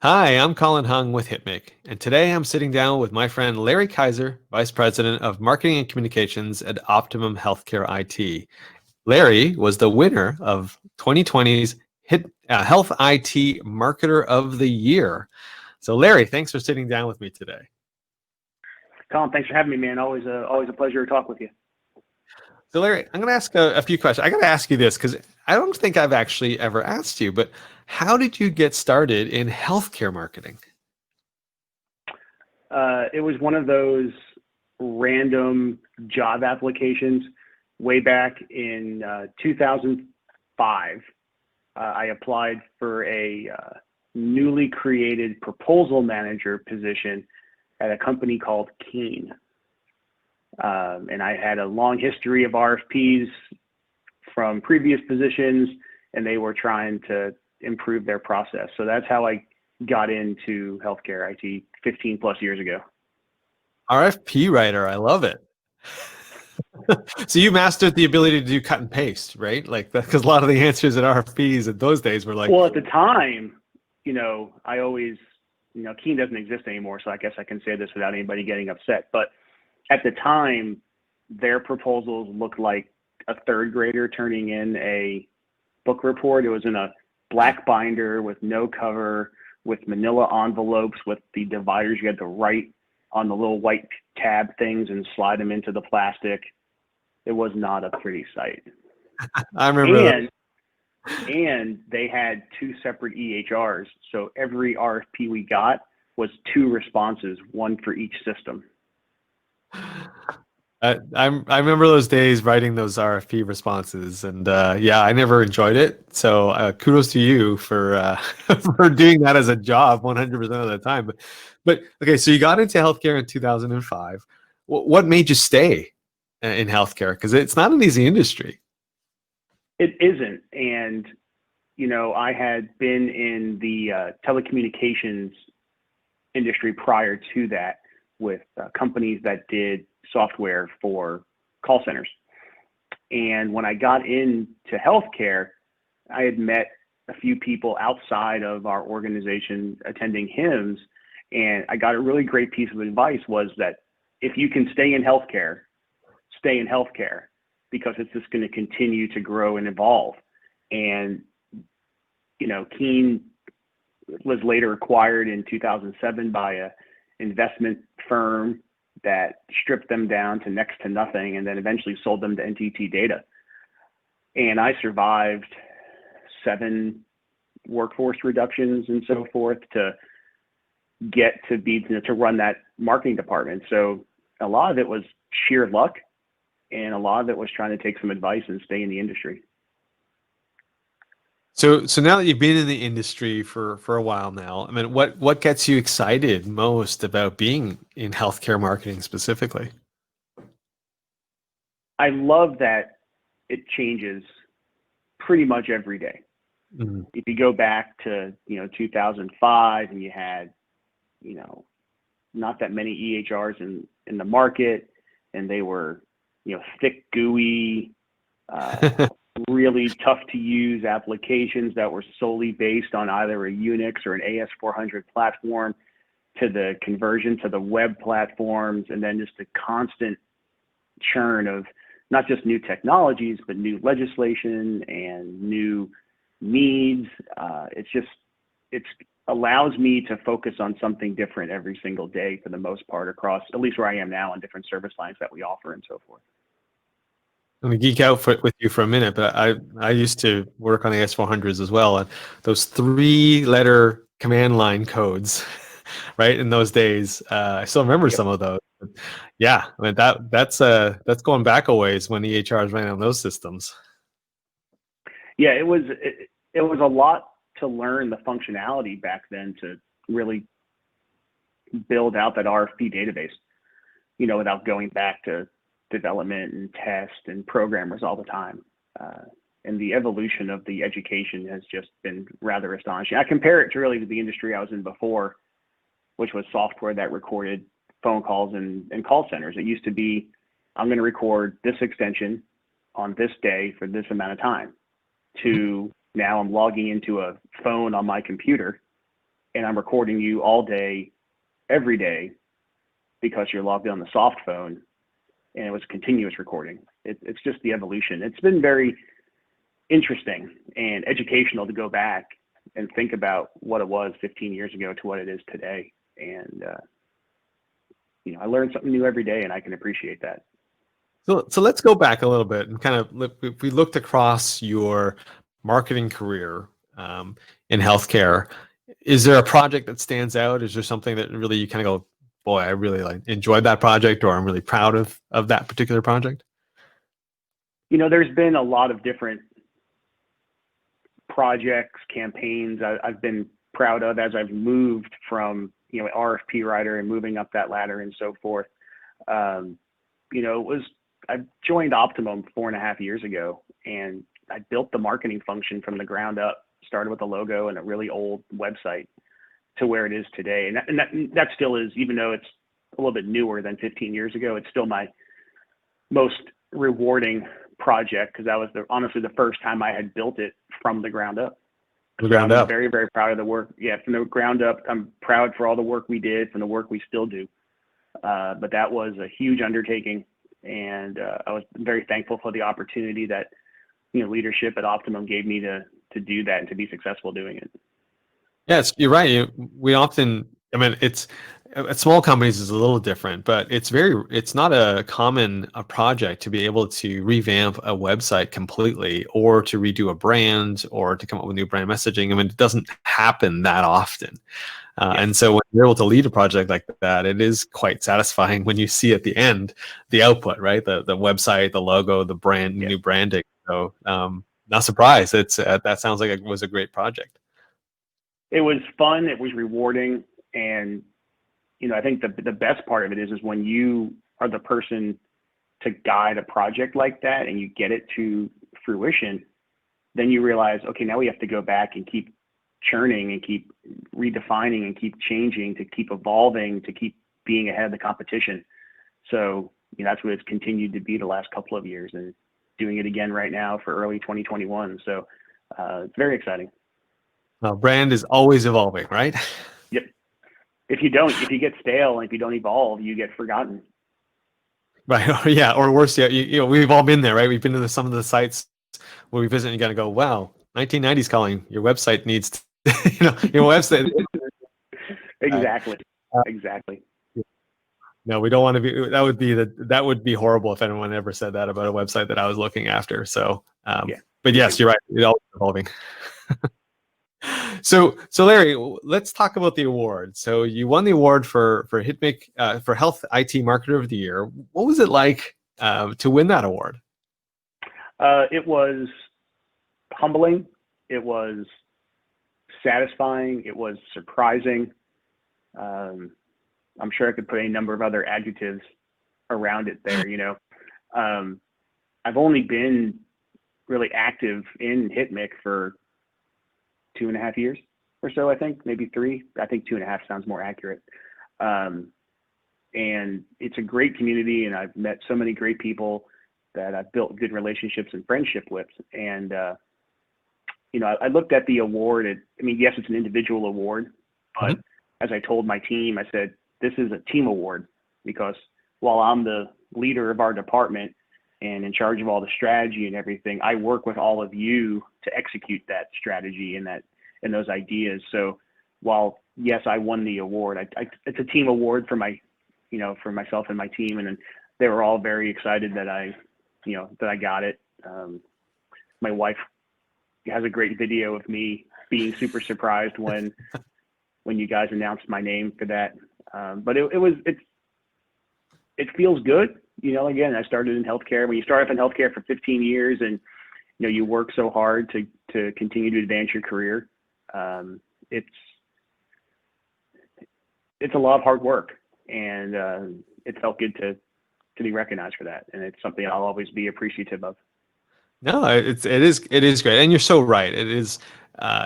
Hi, I'm Colin Hung with HITMC, and today I'm sitting down with my friend Larry Kaiser, Vice President of Marketing and Communications at Optimum Healthcare IT. Larry was the winner of 2020's Health IT Marketer of the Year. So, Larry, thanks for sitting down with me today. Colin, thanks for having me, man. Always a pleasure to talk with you. So, Larry, I'm going to ask a few questions. I got to ask you this because I don't think I've actually ever asked you, but how did you get started in healthcare marketing? It was one of those random job applications way back in 2005. I applied for a newly created proposal manager position at a company called Keen. And I had a long history of RFPs from previous positions, and they were trying to improve their process. So that's how I got into healthcare IT 15 plus years ago. RFP writer, I love it. So you mastered the ability to do cut and paste, right? Like, because a lot of the answers at RFPs in those days were like, Well, at the time, I always, Keen doesn't exist anymore, so I guess I can say this without anybody getting upset. But at the time, their proposals looked like a third grader turning in a book report. It was in a black binder with no cover, with manila envelopes, with the dividers you had to write on the little white tab things and slide them into the plastic. It was not a pretty sight. I remember that. And they had two separate EHRs. So every RFP we got was two responses, one for each system. I remember those days writing those RFP responses, and yeah, I never enjoyed it. So kudos to you for for doing that as a job 100% of the time. But okay, so you got into healthcare in 2005. What made you stay in healthcare? Because it's not an easy industry. It isn't. And, I had been in the telecommunications industry prior to that with companies that did software for call centers. And when I got into healthcare, I had met a few people outside of our organization attending HIMSS, and I got a really great piece of advice was that if you can stay in healthcare, because it's just going to continue to grow and evolve. And, Keen was later acquired in 2007 by an investment firm that stripped them down to next to nothing and then eventually sold them to NTT Data. And I survived 7 workforce reductions and so forth to get to be to run that marketing department. So a lot of it was sheer luck, and a lot of it was trying to take some advice and stay in the industry. So now that you've been in the industry for a while now, I mean, what gets you excited most about being in healthcare marketing specifically? I love that it changes pretty much every day. Mhm. If you go back to 2005, and you had not that many EHRs in the market, and they were thick, gooey, really tough to use applications that were solely based on either a Unix or an AS400 platform, to the conversion to the web platforms, and then just the constant churn of not just new technologies, but new legislation and new needs. It allows me to focus on something different every single day for the most part, across at least where I am now, on different service lines that we offer and so forth. Let me geek out with you for a minute, but I used to work on AS400s as well, and those 3-letter command line codes, right? In those days, I still remember Yep. some of those. Yeah, I mean that's going back a ways when EHRs ran on those systems. Yeah, it was a lot to learn the functionality back then to really build out that RFP database, without going back to development and test and programmers all the time. And the evolution of the education has just been rather astonishing. I compare it to the industry I was in before, which was software that recorded phone calls and call centers. It used to be, I'm going to record this extension on this day for this amount of time, to now I'm logging into a phone on my computer and I'm recording you all day, every day, because you're logged in on the soft phone, and it was continuous recording. It's just the evolution. It's been very interesting and educational to go back and think about what it was 15 years ago to what it is today. And, I learn something new every day, and I can appreciate that. So let's go back a little bit and kind of if we looked across your marketing career in healthcare, is there a project that stands out? Is there something that really you kind of go, boy, I really enjoyed that project, or I'm really proud of that particular project? There's been a lot of different projects, campaigns I've been proud of as I've moved from, RFP writer and moving up that ladder and so forth. I joined Optimum 4.5 years ago, and I built the marketing function from the ground up, started with a logo and a really old website to where it is today. And that still is, even though it's a little bit newer than 15 years ago, it's still my most rewarding project, because that was honestly the first time I had built it from the ground up. The ground up. I'm very, very proud of the work. Yeah, from the ground up, I'm proud for all the work we did, from the work we still do. But that was a huge undertaking. And I was very thankful for the opportunity that leadership at Optimum gave me to do that and to be successful doing it. Yes, you're right. We often, it's at small companies is a little different, but it's not a common project to be able to revamp a website completely, or to redo a brand, or to come up with new brand messaging. It doesn't happen that often. And so when you're able to lead a project like that, it is quite satisfying when you see at the end the output, right? The website, the logo, the brand, new branding. So not surprised. That sounds like it was a great project. It was fun. It was rewarding. And, I think the best part of it is when you are the person to guide a project like that and you get it to fruition, then you realize, okay, now we have to go back and keep churning and keep redefining and keep changing, to keep evolving, to keep being ahead of the competition. So that's what it's continued to be the last couple of years, and doing it again right now for early 2021. So it's very exciting. Well, brand is always evolving, right? Yep. If you get stale and if you don't evolve, you get forgotten. Right. Yeah. Or worse yet, we've all been there, right? We've been to some of the sites where we visit and you got to go, wow, 1990s calling. Your website needs to, your website. Exactly. Exactly. No, we don't want to be. That would be horrible if anyone ever said that about a website that I was looking after. So, but yes, you're right. It's always evolving. So Larry, let's talk about the award. So you won the award for HITMC for Health IT Marketer of the Year. What was it like to win that award? It was humbling. It was satisfying. It was surprising. I'm sure I could put any number of other adjectives around it there. I've only been really active in HITMC for 2.5 years or so, I think, maybe 3. I think 2.5 sounds more accurate. And it's a great community, and I've met so many great people that I've built good relationships and friendship with. And, I looked at the award. Yes, it's an individual award, but as I told my team, I said, this is a team award, because while I'm the leader of our department and in charge of all the strategy and everything, I work with all of you to execute that strategy and those ideas. So while, yes, I won the award, it's a team award for for myself and my team. And they were all very excited that I got it. My wife has a great video of me being super surprised when you guys announced my name for that. But it feels good. Again, I started in healthcare. When you start off in healthcare for 15 years and, you work so hard to continue to advance your career, it's a lot of hard work, and it felt good to be recognized for that. And it's something I'll always be appreciative of. No, it is great. And you're so right. It is,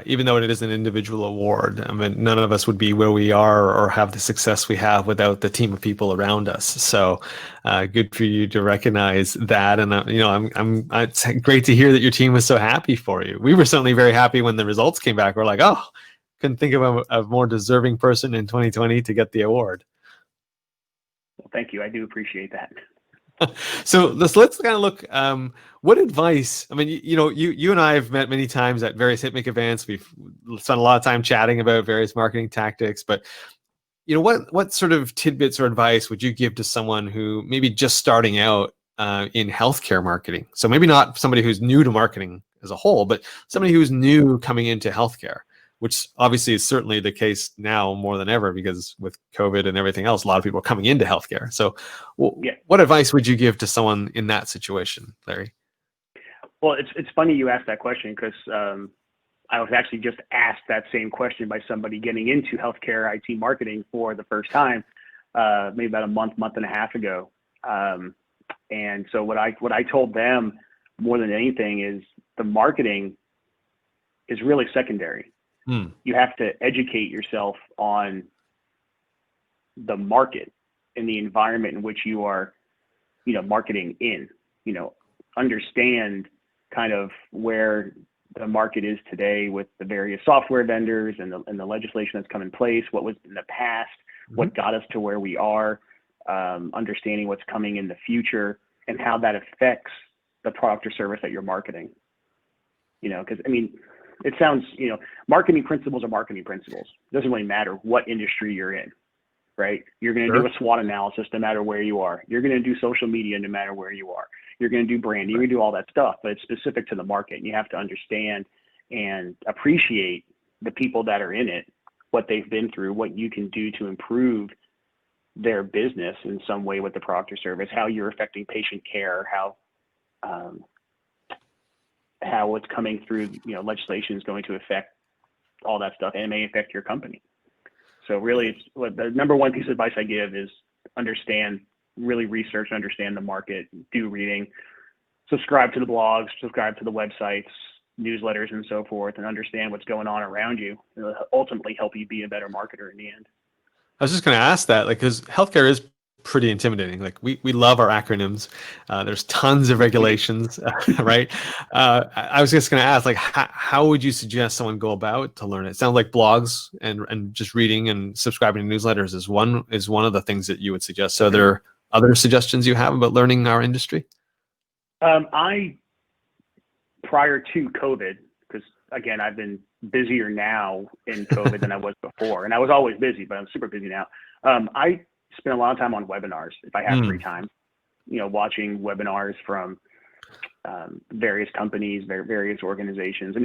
even though it is an individual award, none of us would be where we are or have the success we have without the team of people around us. So good for you to recognize that. And, it's great to hear that your team was so happy for you. We were certainly very happy when the results came back. We're like, oh, couldn't think of a more deserving person in 2020 to get the award. Well, thank you. I do appreciate that. So let's kind of look. What advice? I mean, you and I have met many times at various HITMC events. We've spent a lot of time chatting about various marketing tactics. But what sort of tidbits or advice would you give to someone who maybe just starting out in healthcare marketing? So maybe not somebody who's new to marketing as a whole, but somebody who's new coming into healthcare, which obviously is certainly the case now more than ever, because with COVID and everything else, a lot of people are coming into healthcare. So what advice would you give to someone in that situation, Larry? Well, it's funny you asked that question, because I was actually just asked that same question by somebody getting into healthcare IT marketing for the first time, maybe about a month and a half ago. And so what I told them more than anything is the marketing is really secondary. You have to educate yourself on the market and the environment in which you are, marketing in, understand kind of where the market is today with the various software vendors and the legislation that's come in place, what was in the past, what got us to where we are, understanding what's coming in the future and how that affects the product or service that you're marketing. Because it sounds, marketing principles are marketing principles. It doesn't really matter what industry you're in, right? You're going to do a SWOT analysis no matter where you are. You're going to do social media no matter where you are. You're going to do branding. You're going to do all that stuff, but it's specific to the market. And you have to understand and appreciate the people that are in it, what they've been through, what you can do to improve their business in some way with the product or service, how you're affecting patient care, how what's coming through, legislation is going to affect all that stuff, and it may affect your company. So really, it's the number one piece of advice I give is really research, understand the market, do reading, subscribe to the blogs, subscribe to the websites, newsletters, and so forth, and understand what's going on around you. It'll ultimately help you be a better marketer in the end. I was just going to ask that, because healthcare is pretty intimidating. We love our acronyms. There's tons of regulations, right? I was just going to ask, how would you suggest someone go about to learn it? It sounds like blogs and just reading and subscribing to newsletters is one of the things that you would suggest. So there are other suggestions you have about learning our industry? Prior to COVID, because again, I've been busier now in COVID than I was before, and I was always busy, but I'm super busy now. I spend a lot of time on webinars if I have free time, watching webinars from various companies, various organizations.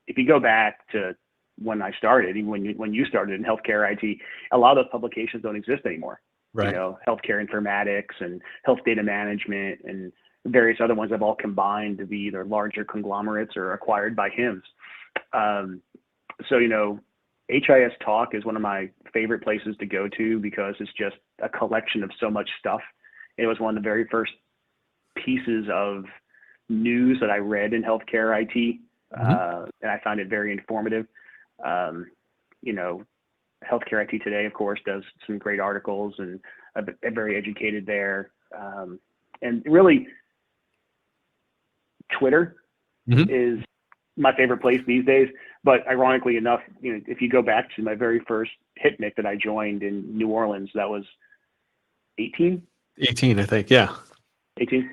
If you go back to when I started, even when you started in healthcare IT, a lot of those publications don't exist anymore. Right. Healthcare informatics and health data management and various other ones have all combined to be either larger conglomerates or acquired by HIMSS. So, HIS Talk is one of my favorite places to go to because it's just a collection of so much stuff. It was one of the very first pieces of news that I read in healthcare IT, and I found it very informative. Healthcare IT Today, of course, does some great articles and very educated there. And really, Twitter is my favorite place these days. But ironically enough, if you go back to my very first HITMC that I joined in New Orleans, that was 18, I think. Yeah. 18.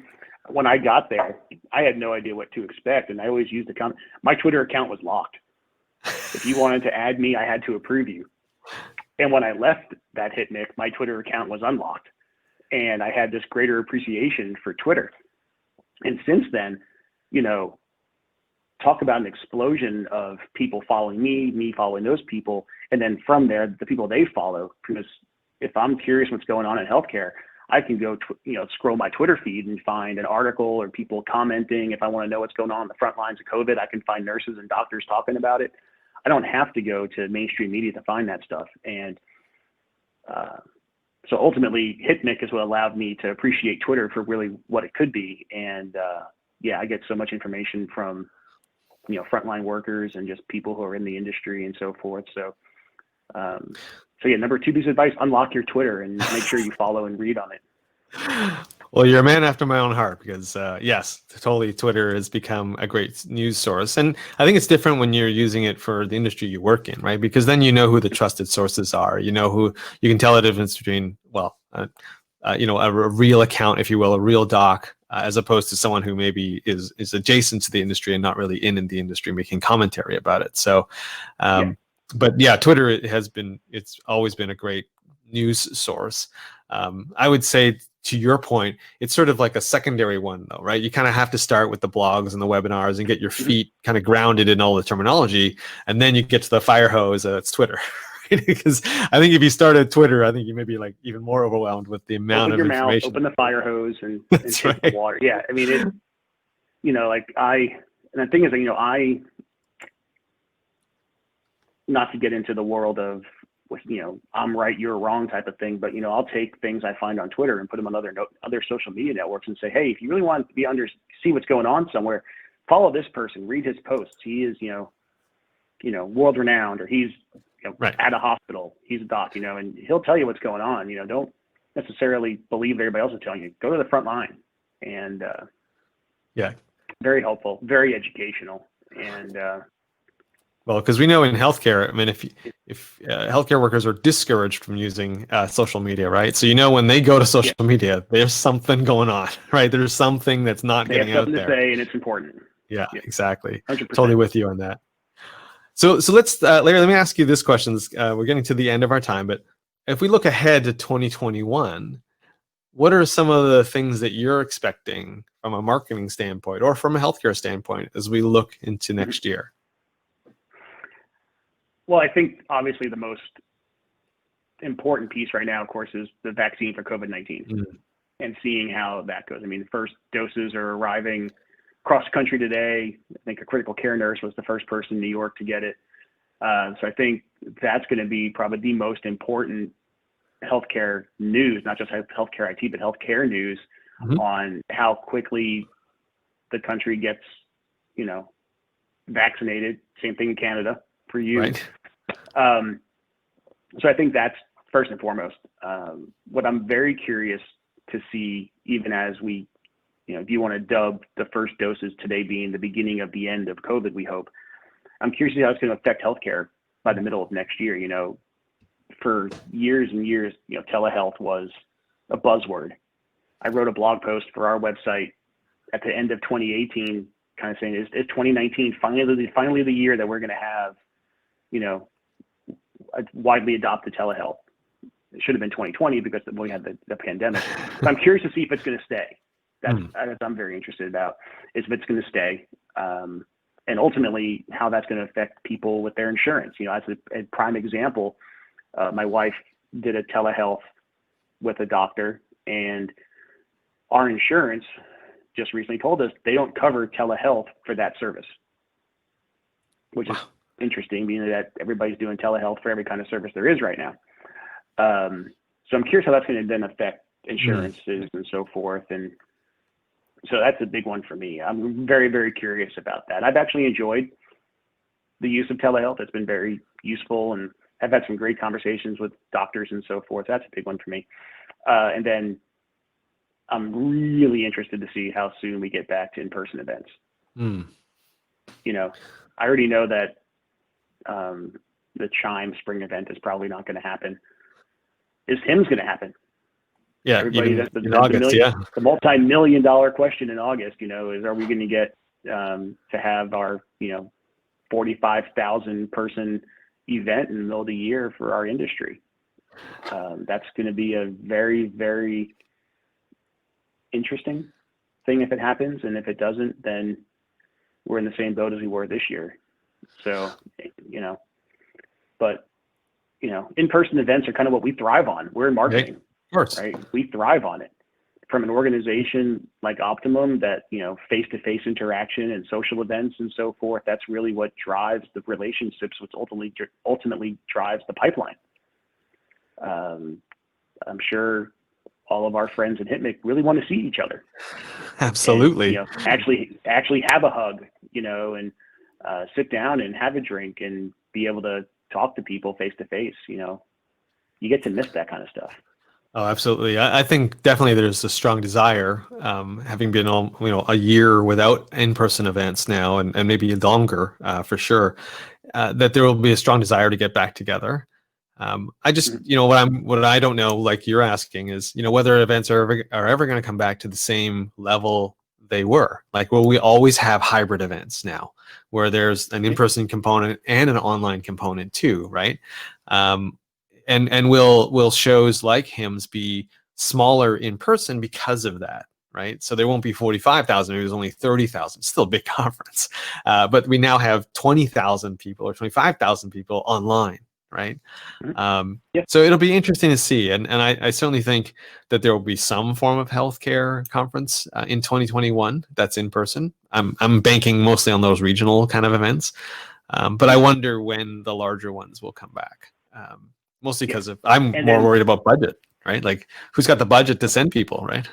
When I got there, I had no idea what to expect. And I always used my Twitter account was locked. If you wanted to add me, I had to approve you. And when I left that HITMC, my Twitter account was unlocked. And I had this greater appreciation for Twitter. And since then, talk about an explosion of people following me following those people. And then from there, the people they follow, because if I'm curious what's going on in healthcare, I can go, scroll my Twitter feed and find an article or people commenting. If I want to know what's going on the front lines of COVID, I can find nurses and doctors talking about it. I don't have to go to mainstream media to find that stuff. And so ultimately, HITMC is what allowed me to appreciate Twitter for really what it could be. And I get so much information from, frontline workers and just people who are in the industry and so forth. So, number 2 piece of advice, unlock your Twitter and make sure you follow and read on it. Well, you're a man after my own heart because, yes, totally, Twitter has become a great news source. And I think it's different when you're using it for the industry you work in, right? Because then you know who the trusted sources are. You know who you can tell the difference between, well, a real account, if you will, a real doc, as opposed to someone who maybe is adjacent to the industry and not really in the industry making commentary about it. So, Yeah. but yeah, Twitter it's always been a great news source. I would say, to your point, it's sort of like a secondary one, though, right? You kind of have to start with the blogs and the webinars and get your feet kind of grounded in all the terminology, and then you get to the fire hose. That's Twitter. Because I think if you started Twitter, I think you may be like even more overwhelmed with the amount Open of your mouth, information. open the fire hose, and That's take right. the water. Yeah, I mean, and the thing is, not to get into the world of, I'm right, you're wrong type of thing, but I'll take things I find on Twitter and put them on other social media networks and say, hey, if you really want to see what's going on somewhere, follow this person, read his posts. He is, world renowned, or he's Right. at a hospital, he's a doc, and he'll tell you what's going on. Don't necessarily believe everybody else is telling you. Go to the front line, and Yeah. very helpful, very educational, and Well, because we know in healthcare, I mean, if healthcare workers are discouraged from using social media, right? So when they go to social media, there's something going on, right? There's something that's not they have getting out something to there. say, and it's important. Yeah, Yeah. exactly. 100%. Totally with you on that. So let's, Larry, let me ask you this question. We're getting to the end of our time, but if we look ahead to 2021, what are some of the things that you're expecting from a marketing standpoint or from a healthcare standpoint as we look into next year? Well, I think obviously the most important piece right now, of course, is the vaccine for COVID-19 and seeing how that goes. I mean, the first doses are arriving across the country today. I think a critical care nurse was the first person in New York to get it. So I think that's going to be probably the most important healthcare news, not just healthcare IT, but healthcare news on how quickly the country gets, vaccinated. Same thing in Canada for you. Right. So I think that's first and foremost. What I'm very curious to see, even as we, if you want to dub the first doses today being the beginning of the end of COVID, we hope. I'm curious to see how it's going to affect healthcare by the middle of next year. For years and years, telehealth was a buzzword. I wrote a blog post for our website at the end of 2018, kind of saying, is 2019 finally the year that we're going to have, a widely adopted telehealth? It should have been 2020 because we had the pandemic. But I'm curious to see if it's going to stay. That's I'm very interested about, is if it's going to stay. And ultimately how that's going to affect people with their insurance. As a prime example, my wife did a telehealth with a doctor, and our insurance just recently told us they don't cover telehealth for that service, which is interesting, being that everybody's doing telehealth for every kind of service there is right now. So I'm curious how that's going to then affect insurances and so forth. And so that's a big one for me. I'm very, very curious about that. I've actually enjoyed the use of telehealth. It's been very useful, and I've had some great conversations with doctors and so forth. That's a big one for me. And then I'm really interested to see how soon we get back to in-person events. I already know that the Chime spring event is probably not going to happen. Is HIMSS going to happen? Yeah, everybody. even That's in August, the multi-million-dollar question in August. Is are we going to get to have our 45,000 person event in the middle of the year for our industry? That's going to be a very, very interesting thing if it happens, and if it doesn't, then we're in the same boat as we were this year. So, but in-person events are kind of what we thrive on. We're in marketing, of course, right? We thrive on it. From an organization like Optimum, that face-to-face interaction and social events and so forth, that's really what drives the relationships, which ultimately drives the pipeline. I'm sure all of our friends at HITMC really want to see each other. Absolutely. And, actually have a hug, and sit down and have a drink and be able to talk to people face to face. You get to miss that kind of stuff. Oh, absolutely. I think definitely there's a strong desire, having been a year without in-person events now, and maybe longer, for sure, that there will be a strong desire to get back together. I just, Mhm. what I don't know, like you're asking, is whether events are ever going to come back to the same level they were. Like, will we always have hybrid events now, where there's an Yeah. in-person component and an online component too, right? Um, and will shows like HIMSS be smaller in person because of that? Right, so there won't be 45,000. It was only 30,000. Still a big conference, but we now have 20,000 people or 25,000 people online, right? Mhm. Um, Yeah. so it'll be interesting to see, and I certainly think that there will be some form of healthcare conference in 2021 that's in person. I'm banking mostly on those regional kind of events, but I Mhm. wonder when the larger ones will come back. Mostly Yeah. because I'm And more then worried about budget, right? Like, who's got the budget to send people, right?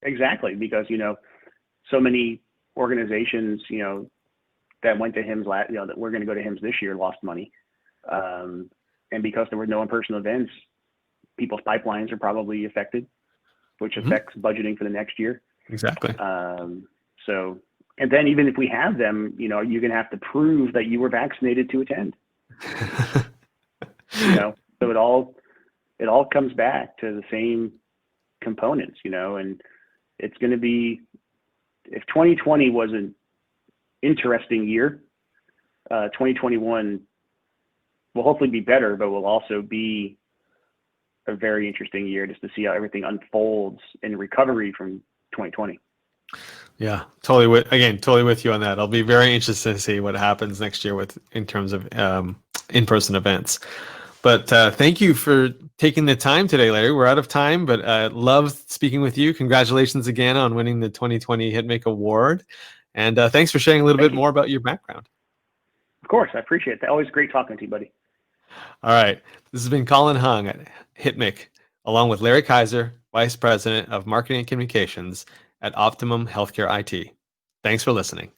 exactly, because so many organizations that went to HIMSS that we're going to go to HIMSS this year lost money, um, and because there were no in-person events, people's pipelines are probably affected, which Hmm. affects budgeting for the next year. Exactly. Um, so, and then even if we have them, you're going to have to prove that you were vaccinated to attend. So it all comes back to the same components, and it's going to be, if 2020 was an interesting year, 2021 will hopefully be better, but will also be a very interesting year just to see how everything unfolds in recovery from 2020. Yeah, totally with you on that. I'll be very interested to see what happens next year in terms of in-person events. But thank you for taking the time today, Larry. We're out of time, but love speaking with you. Congratulations again on winning the 2020 HITMC Award, and thanks for sharing a little Thank bit you. more about your background. Of course, I appreciate that. Always great talking to you, buddy. All right, this has been Colin Hung at HITMC, along with Larry Kaiser, Vice President of Marketing and Communications at Optimum Healthcare IT. Thanks for listening.